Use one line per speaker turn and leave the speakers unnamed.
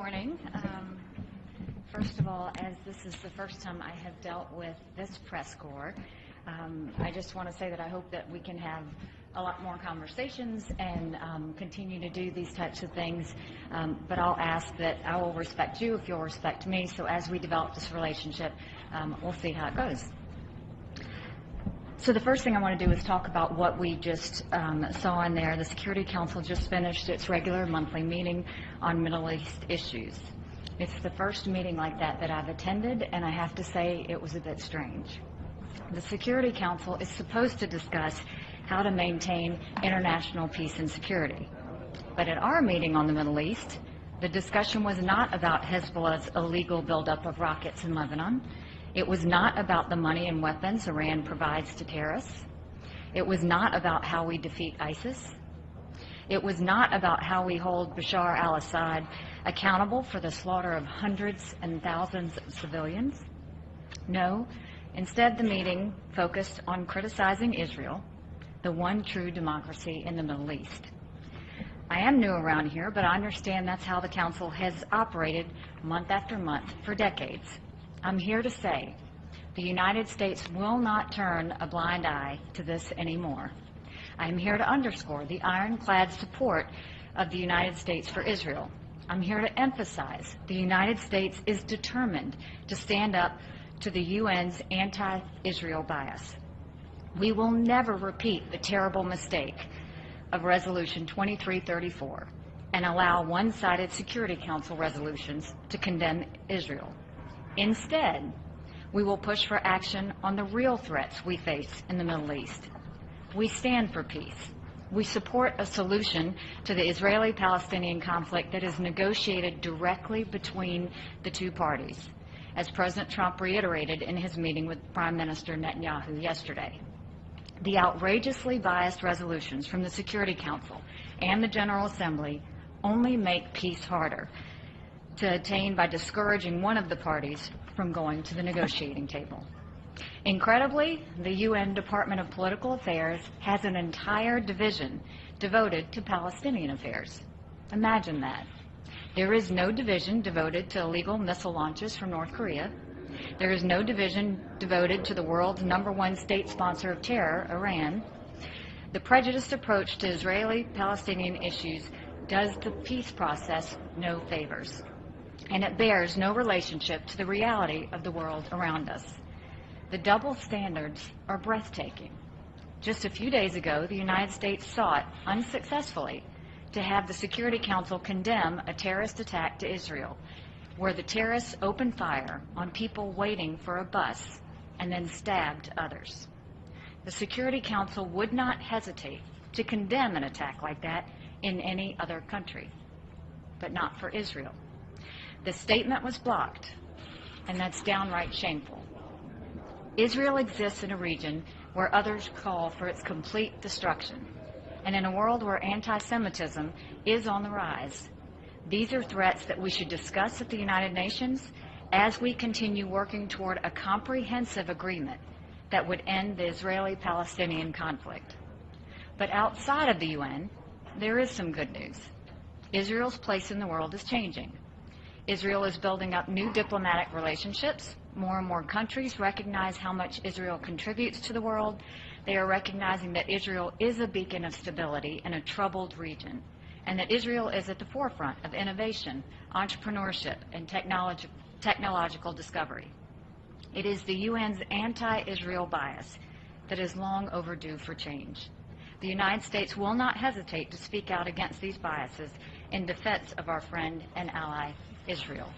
morning. First of all, as this is the first time I have dealt with this press corps, I just want to say that I hope that we can have a lot more conversations and continue to do these types of things. But I'll ask that I will respect you if you'll respect me. So as we develop this relationship, we'll see how it goes. So the first thing I want to do is talk about what we just saw in there. The Security Council just finished its regular monthly meeting on Middle East issues. It's the first meeting like that that I've attended, and I have to say it was a bit strange. The Security Council is supposed to discuss how to maintain international peace and security. But at our meeting on the Middle East, the discussion was not about Hezbollah's illegal buildup of rockets in Lebanon. It was not about the money and weapons Iran provides to terrorists. It was not about how we defeat ISIS. It was not about how we hold Bashar al-Assad accountable for the slaughter of hundreds and thousands of civilians. No, instead the meeting focused on criticizing Israel, the one true democracy in the Middle East. I am new around here, but I understand that's how the Council has operated month after month for decades. I'm here to say the United States will not turn a blind eye to this anymore. I am here to underscore the ironclad support of the United States for Israel. I'm here to emphasize the United States is determined to stand up to the UN's anti-Israel bias. We will never repeat the terrible mistake of Resolution 2334 and allow one-sided Security Council resolutions to condemn Israel. Instead, we will push for action on the real threats we face in the Middle East. We stand for peace. We support a solution to the Israeli-Palestinian conflict that is negotiated directly between the two parties, as President Trump reiterated in his meeting with Prime Minister Netanyahu yesterday. The outrageously biased resolutions from the Security Council and the General Assembly only make peace harder to attain by discouraging one of the parties from going to the negotiating table. Incredibly, the UN Department of Political Affairs has an entire division devoted to Palestinian affairs. Imagine that. There is no division devoted to illegal missile launches from North Korea. There is no division devoted to the world's #1 state sponsor of terror, Iran. The prejudiced approach to Israeli-Palestinian issues does the peace process no favors, and it bears no relationship to the reality of the world around us. The double standards are breathtaking. Just a few days ago, the United States sought, unsuccessfully, to have the Security Council condemn a terrorist attack to Israel, where the terrorists opened fire on people waiting for a bus and then stabbed others. The Security Council would not hesitate to condemn an attack like that in any other country, but not for Israel. The statement was blocked, and that's downright shameful. Israel exists in a region where others call for its complete destruction, and in a world where anti-Semitism is on the rise. These are threats that we should discuss at the United Nations as we continue working toward a comprehensive agreement that would end the Israeli-Palestinian conflict. But outside of the UN, there is some good news. Israel's place in the world is changing. Israel is building up new diplomatic relationships. More and more countries recognize how much Israel contributes to the world. They are recognizing that Israel is a beacon of stability in a troubled region, and that Israel is at the forefront of innovation, entrepreneurship, and technological discovery. It is the UN's anti-Israel bias that is long overdue for change. The United States will not hesitate to speak out against these biases in defense of our friend and ally, Israel.